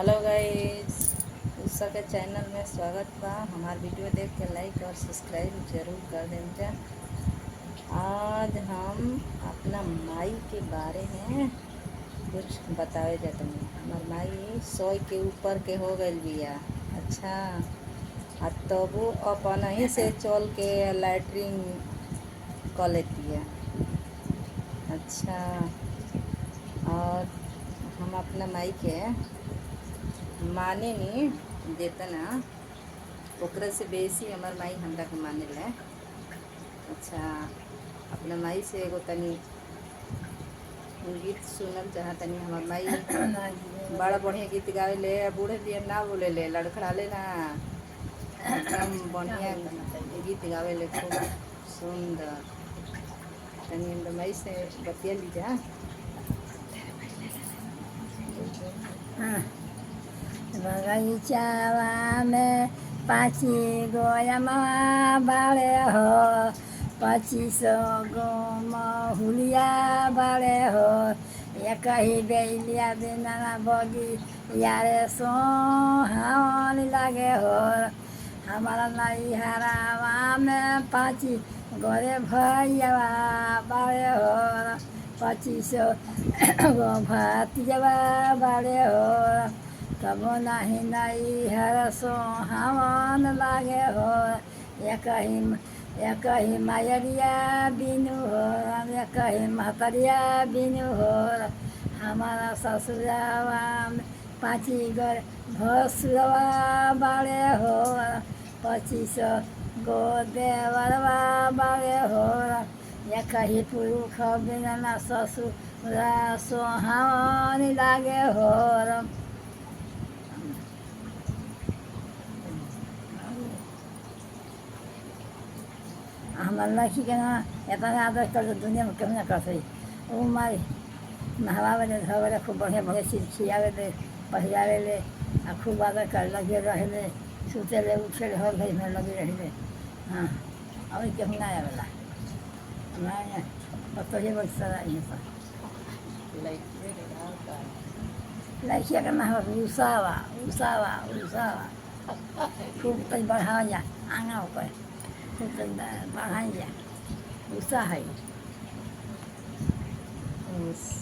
Hello guys, Usha के channel में स्वागत बा। हमार वीडियो देख के लाइक और सब्सक्राइब जरूर कर दें जा। आज हम अपना माई के बारे में कुछ बतावे जाते हैं। हमार माई 100 के ऊपर के हो गई बिया। अच्छा, आ तबो अपन ही से चल के लैट्रिन कर लेती है। अच्छा, और हम अपना माई के माने नहीं देता ना, ओकरा से बेसी हमार माई हमरा के माने ले। अच्छा, अपना माई से एगो तनी गीत सुनल चाह तनी। हमार माई बड़ा बढ़िया गीत गावे ले, बूढ़े दिया ना बोले ले, लड़खड़ा ले ना, एकदम बढ़िया गीत गावे ले, खूब सुंदर। तनी हमरा माई से बतिया ली जा। बगीचावा में 5 गोयमा बाड़े हो, 25 गो महुलिया बाड़े हो। एक ही बेलिया बिना बगी यारे सोहावन लागे हो। हमारा नैहरावा में 5 गोरे भैया बाड़े हो, 25 गो भतीजवा बाड़े हो। तब नहीं नैहर सोहावन लागे हो। एक ही मायरिया बिनु हो, एक ही महतरिया बिनु हो। हमारा ससुरावा में 5 गोरे भसुरवा बाड़े हो, 25 गो देवरवा बाड़े हो। एक ही पुरुष बिना ससुरा सोहावन लागे हो। हमार लड़की के ना इतना आदर कर दुनिया में केहू ना कर सही। वो मारी नहवावे ले, धोवे ले, खूब बढ़िया बढ़िया चीज खियावे ले, पहिरावे ले, आ खूब आदर कर लगे रहे ले, सुते ले, उठे ले, हर घड़ी में लगे रहे ले। हाँ, और केहू ना आवेला हमारे तो ही बहुत सारा यहाँ पर लड़किया का नाम उषावा उषावा उषावा। खूब तक बढ़ावा जा आगा ऊपर, खूब तक बढ़ाई जा। उषा है।